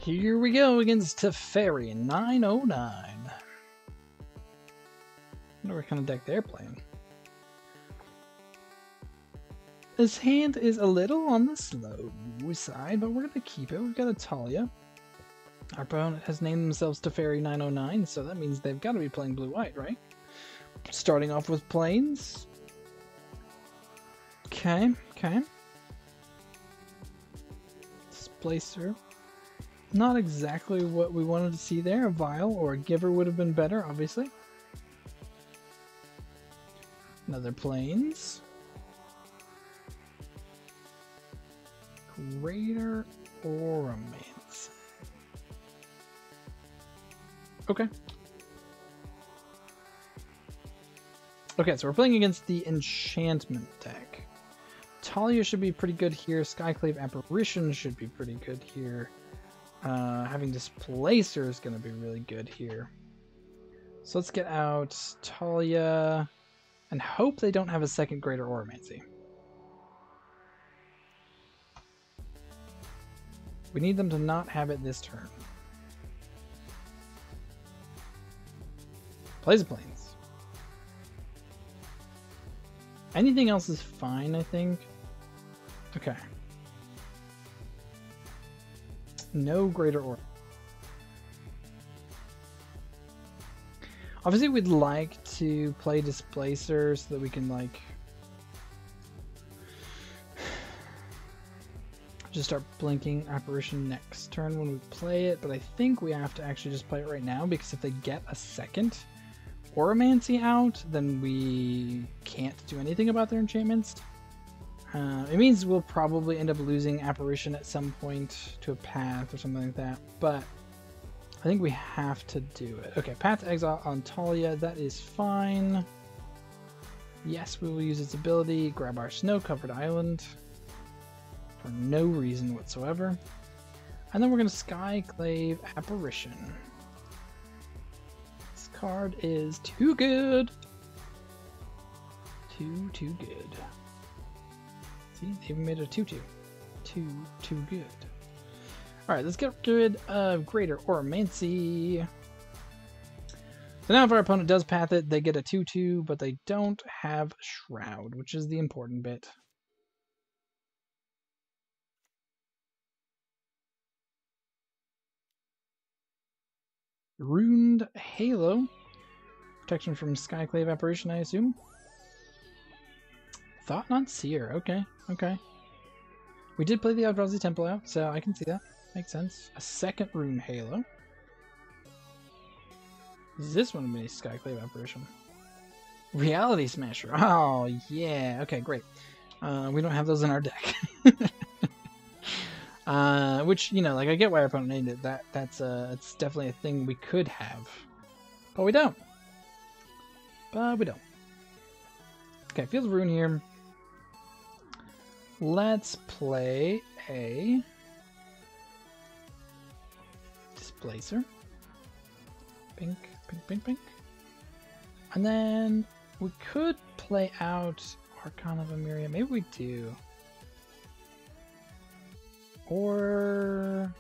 Here we go against Teferi 909. I wonder what kind of deck they're playing. This hand is a little on the slow side, but we're going to keep it. We've got a Talia. Our opponent has named themselves Teferi 909, so that means they've got to be playing blue-white, right? Starting off with plains. Okay. Displacer. Not exactly what we wanted to see there. A Vial or a Giver would have been better, obviously. Another plains. Greater Oromance. Okay. Okay, so we're playing against the Enchantment deck. Talia should be pretty good here. Skyclave Apparition should be pretty good here. Having Displacer is going to be really good here. So let's get out Talia and hope they don't have a second Greater Oromancy. We need them to not have it this turn. Plays a plains. Anything else is fine, I think. Okay. No Greater Or. Obviously, we'd like to play Displacer so that we can, like, just start blinking Apparition next turn when we play it, but I think we have to actually just play it right now, because if they get a second Oromancy out, then we can't do anything about their enchantments. It means we'll probably end up losing Apparition at some point to a Path or something like that, but I think we have to do it. Okay, Path to Exile on Talia, that is fine. Yes, we will use its ability, grab our snow-covered island for no reason whatsoever. And then we're going to Skyclave Apparition. This card is too good. Too good. See, they even made it a 2-2. Too good. Alright, let's get rid of Greater Oromancy. So now if our opponent does path it, they get a 2-2, but they don't have Shroud, which is the important bit. Runed Halo. Protection from Skyclave Apparition, I assume. Thought Not Seer. Okay. We did play the Eldrazi Temple out, so I can see that. Makes sense. A second Rune Halo. Is this one a Skyclave Apparition? Reality Smasher. Oh, yeah. Okay, great. We don't have those in our deck. Which, you know, like, I get why our opponent named it. It's definitely a thing we could have. But we don't. Okay, Field of Ruin here. Let's play a Displacer. Pink. And then we could play out Archon of Emeria. Maybe we do. Or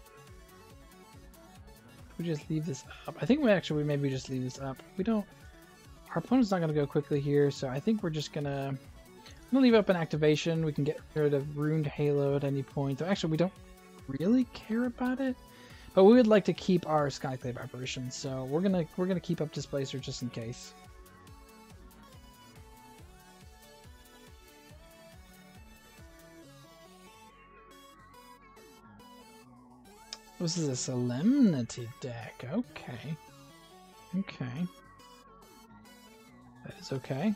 we just leave this up. I think we maybe just leave this up. We don't. Our opponent's not going to go quickly here, so I think we're just gonna leave up an activation. We can get rid of Runed Halo at any point. Though actually, we don't really care about it, but we would like to keep our Skyclave Apparition, so we're gonna keep up Displacer just in case. This is a Solemnity deck. Okay. That is okay.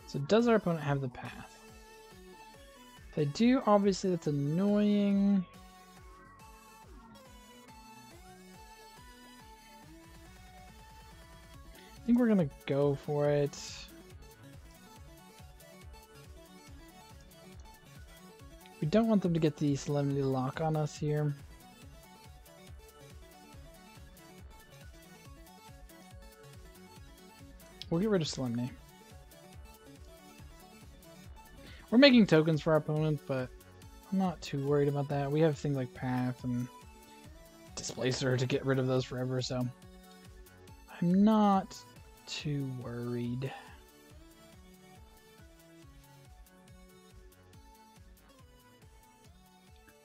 So does our opponent have the path? If they do, obviously that's annoying. I think we're gonna go for it. We don't want them to get the Solemnity lock on us here. We'll get rid of Solemnity. We're making tokens for our opponent, but I'm not too worried about that. We have things like Path and Displacer to get rid of those forever, so I'm not too worried.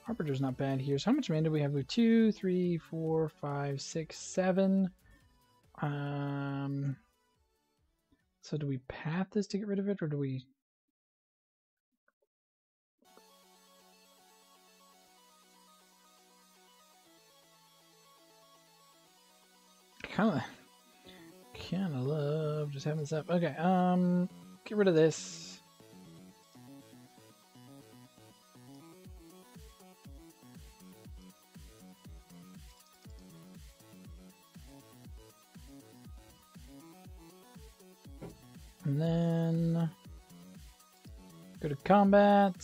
Arbiter's not bad here. So how much mana do we have? We have 2, 3, 4, 5, 6, 7. So do we path this to get rid of it, or do we... Kinda love just having this up. Okay, get rid of this. And then go to combat.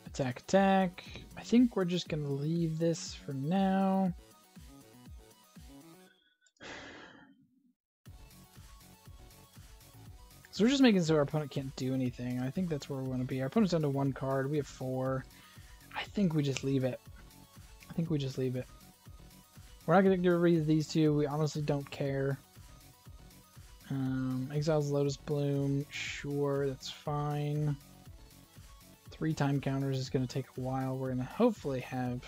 Attack, attack. I think we're just going to leave this for now. So we're just making so our opponent can't do anything. I think that's where we want to be. Our opponent's down to 1 card. We have 4. I think we just leave it. We're not going to get rid of these 2. We honestly don't care. Exiles Lotus Bloom. Sure, that's fine. 3 time counters is going to take a while. We're going to hopefully have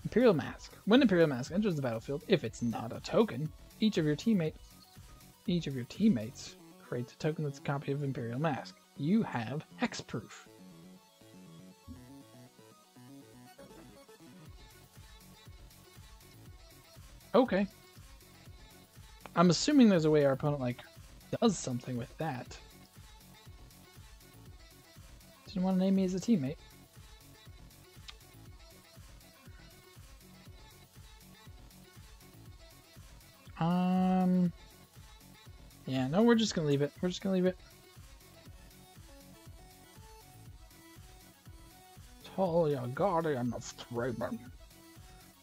Imperial Mask. When Imperial Mask enters the battlefield, if it's not a token, each of your teammates creates a token that's a copy of Imperial Mask. You have hexproof. Okay. I'm assuming there's a way our opponent, like, does something with that. Didn't want to name me as a teammate. Yeah, no, we're just gonna leave it. Talia, Guardian of Thraben.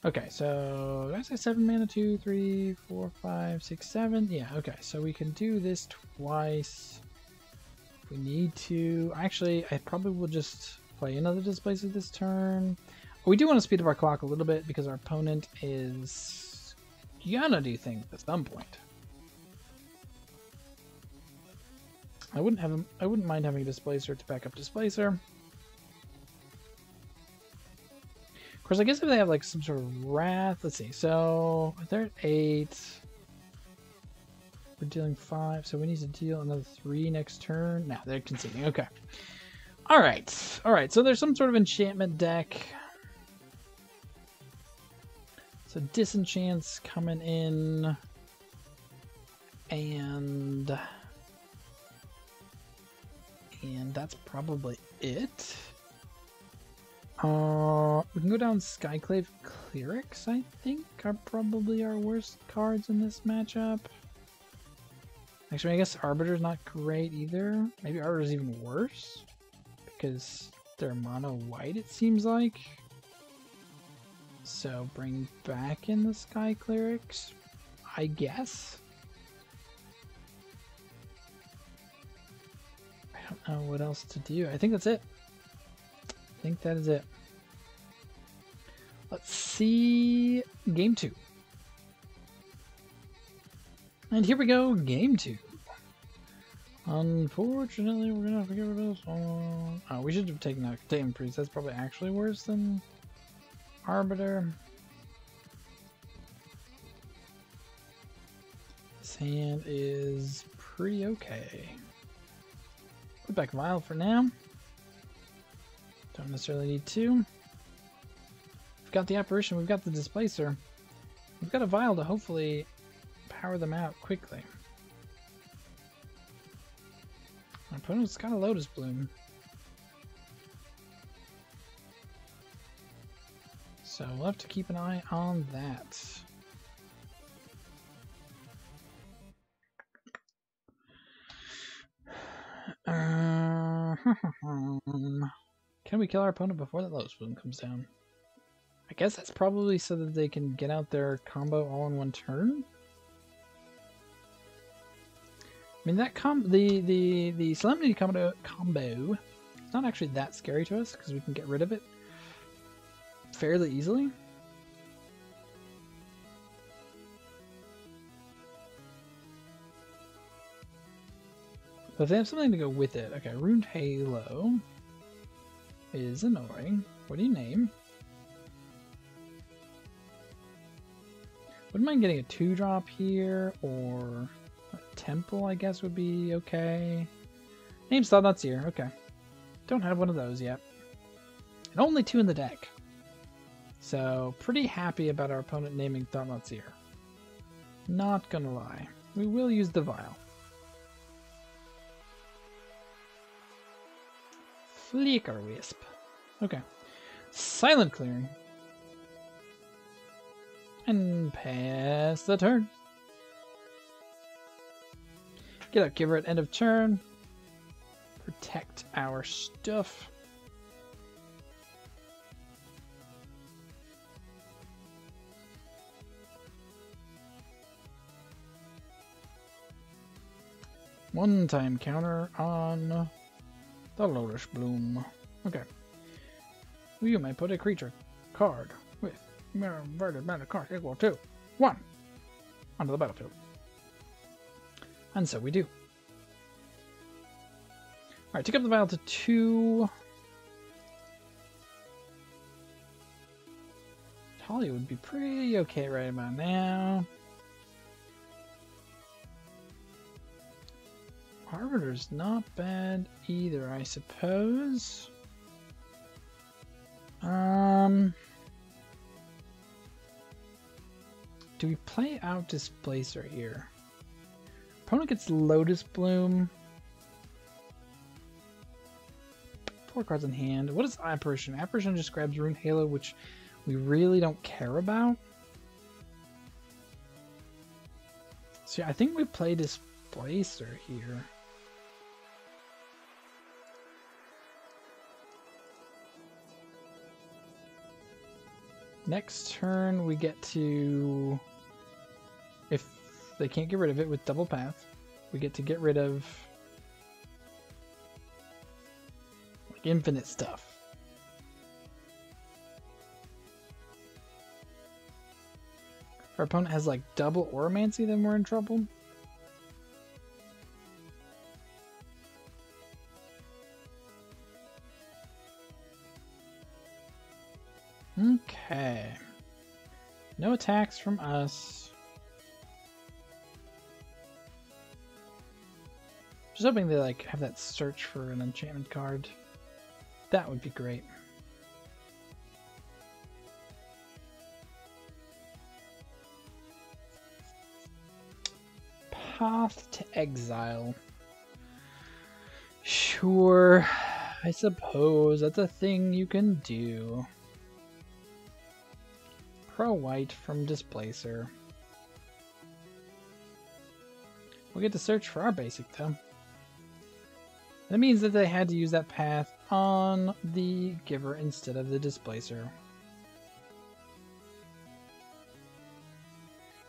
Okay, so did I say 7 mana? 2, 3, 4, 5, 6, 7. Yeah, okay, so we can do this twice. If we need to. Actually, I probably will just play another Displacer this turn. We do want to speed up our clock a little bit because our opponent is gonna do things at some point. I wouldn't mind having a Displacer to back up Displacer. Of course, I guess if they have like some sort of Wrath, let's see. So they're at 8. We're dealing 5, so we need to deal another 3 next turn. Now they're conceding. Okay. All right. So there's some sort of enchantment deck. So disenchants coming in, and that's probably it. We can go down Skyclave Clerics, I think, are probably our worst cards in this matchup. Actually, I guess Arbiter's not great either. Maybe Arbiter's even worse, because they're mono white, it seems like. So bring back in the Sky Clerics, I guess. I don't know what else to do. I think that's it. I think that is it. Let's see game 2. And here we go, game 2. Unfortunately, we're gonna have to get rid of this one. Oh, we should have taken out Containment Priest. That's probably actually worse than Arbiter. This hand is pretty okay. Put back Vial for now. Don't necessarily need to. We've got the Apparition, we've got the Displacer. We've got a Vial to hopefully power them out quickly. My opponent's got a Lotus Bloom. So we'll have to keep an eye on that. Can we kill our opponent before that Lotus Bloom comes down? I guess that's probably so that they can get out their combo all in one turn. mean, that the Solemnity combo it's not actually that scary to us because we can get rid of it fairly easily. But if they have something to go with it, okay, Ruined Halo is annoying. What do you name? Wouldn't mind getting a 2-drop here, or a Temple, I guess, would be okay. Name's Thought-Knot Seer, okay. Don't have one of those yet. And only 2 in the deck. So, pretty happy about our opponent naming Thought-Knot Seer. Not gonna lie. We will use the Vial. Flicker Wisp. Okay. Silent Clearing. And pass the turn. Get up, Giver at end of turn. Protect our stuff. One-time counter on the Lotus Bloom. Okay. You may put a creature card with inverted mana cost equal to 1 onto the battlefield. And so we do. Alright, take up the Vial to 2. Talia would be pretty okay right about now. Arbiter's not bad either, I suppose. Do we play out Displacer here? Opponent gets Lotus Bloom. 4 cards in hand. What is Apparition? Apparition just grabs Ruined Halo, which we really don't care about. So yeah, I think we play Displacer here. Next turn we get to, if they can't get rid of it with Double Path, we get to get rid of like infinite stuff. If our opponent has like double Auramancy, then we're in trouble. Okay. No attacks from us. Just hoping they like have that search for an enchantment card. That would be great. Path to Exile. Sure, I suppose that's a thing you can do. Pro white from Displacer. We'll get to search for our basic though. That means that they had to use that path on the Giver instead of the Displacer.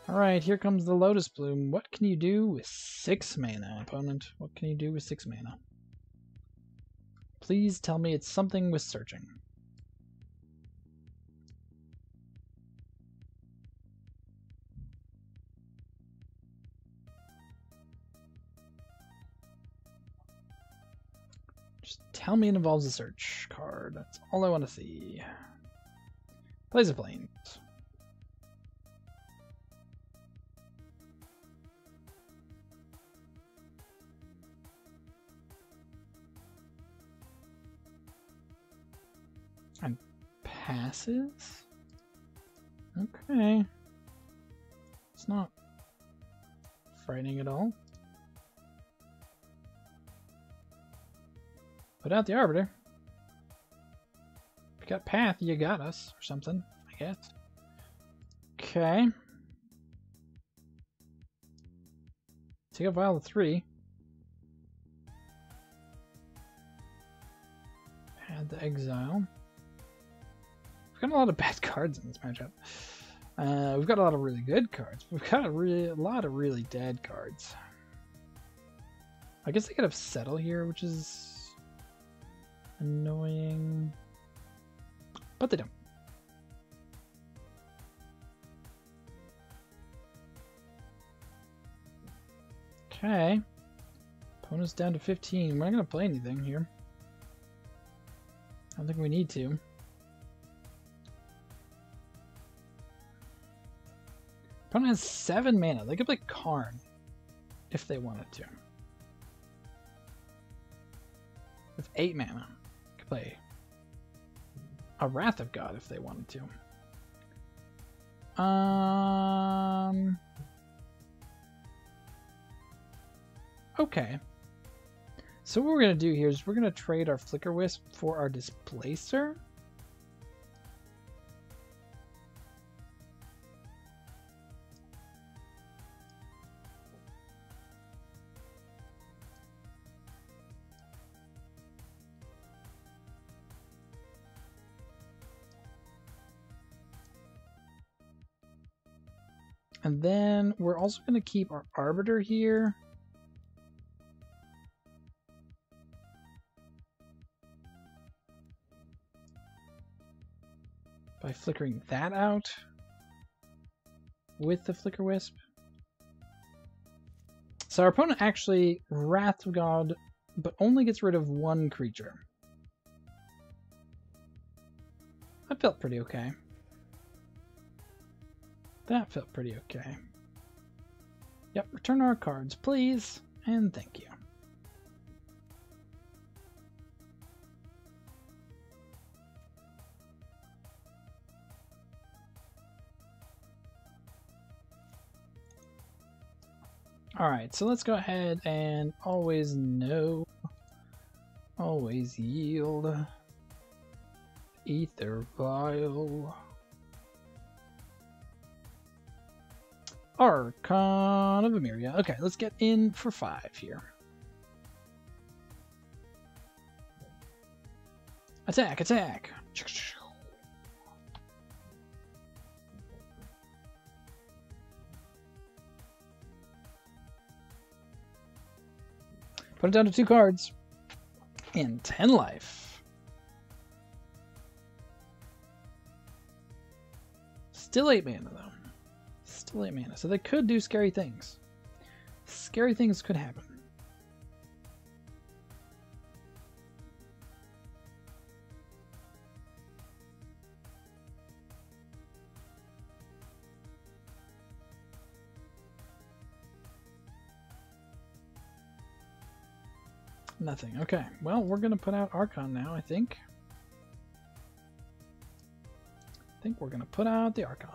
Alright, here comes the Lotus Bloom. What can you do with 6 mana, opponent? What can you do with 6 mana? Please tell me it's something with searching. Just tell me it involves a search card. That's all I want to see. Plays a Plains. And passes? Okay. It's not frightening at all. Put out the Arbiter. If you got Path, you got us, or something, I guess. Okay. Take a Vial of 3. Add the Exile. We've got a lot of bad cards in this matchup. We've got a lot of really good cards. We've got a lot of really dead cards. I guess they could have settle here, which is annoying. But they don't. Okay. Opponent's down to 15. We're not going to play anything here. I don't think we need to. Opponent has 7 mana. They could play Karn if they wanted to. With 8 mana, they could play a Wrath of God if they wanted to. Okay. So what we're going to do here is we're going to trade our Flicker Wisp for our Displacer. And then we're also going to keep our Arbiter here. By flickering that out with the Flicker Wisp. So our opponent actually Wrath of God, but only gets rid of 1 creature. That felt pretty okay. That felt pretty okay. Yep, return our cards, please, and thank you. Alright, so let's go ahead and always no. Always yield. Ether Vial. Archon of Emeria. Okay, let's get in for 5 here. Attack, attack! Put it down to 2 cards. And 10 life. Still 8 mana, though. Still 8 mana. So they could do scary things. Scary things could happen. Nothing. Okay. Well, we're going to put out Archon now, I think. I think we're going to put out the Archon.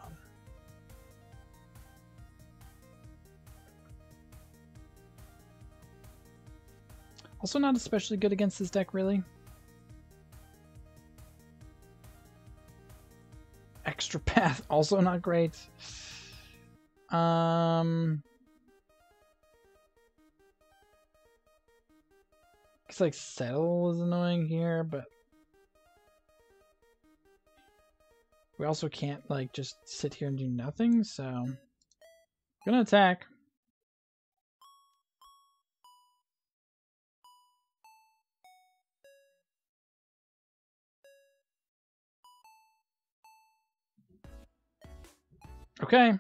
Also not especially good against this deck, really. Extra Path, also not great. It's like Settle is annoying here, but we also can't like just sit here and do nothing, so I'm gonna attack. Okay.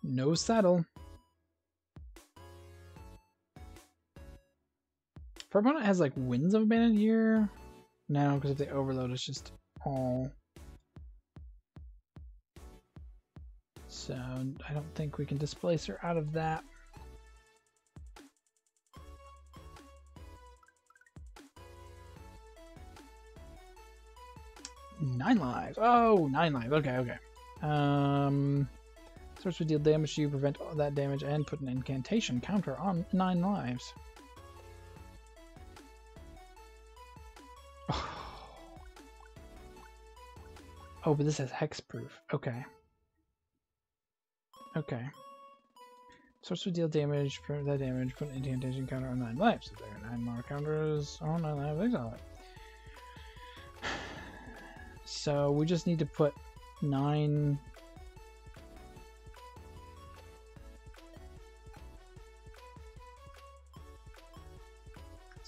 No Settle. Our opponent has like Winds of Abandon here. No, because if they overload, it's just all. So I don't think we can displace her out of that. Nine lives. Oh, 9 lives. Okay, okay. Starts with deal damage to you, prevent all that damage, and put an incantation counter on 9 lives. Oh, but this has hexproof. Okay. Okay. Starts with deal damage, prevent that damage, put an incantation counter on 9 lives. So there are 9 more counters on 9 lives. Exile it. So we just need to put 9.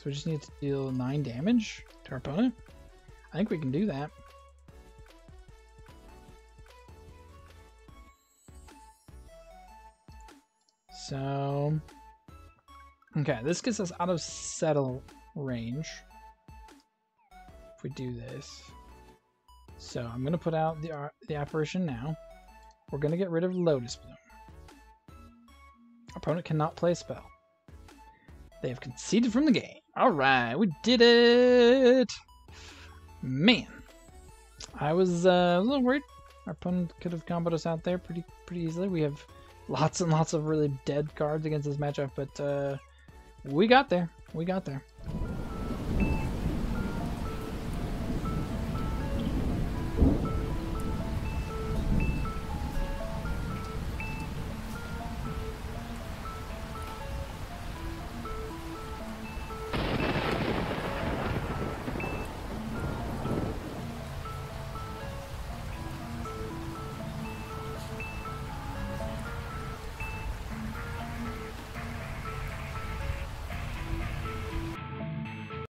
we just need to deal 9 damage to our opponent. I think we can do that. So, okay, this gets us out of settle range if we do this. So I'm going to put out the apparition now. We're going to get rid of Lotus Bloom. Our opponent cannot play a spell. They have conceded from the game. Alright, we did it! Man, I was a little worried. Our opponent could have comboed us out there pretty easily. We have lots and lots of really dead cards against this matchup, but we got there. We got there.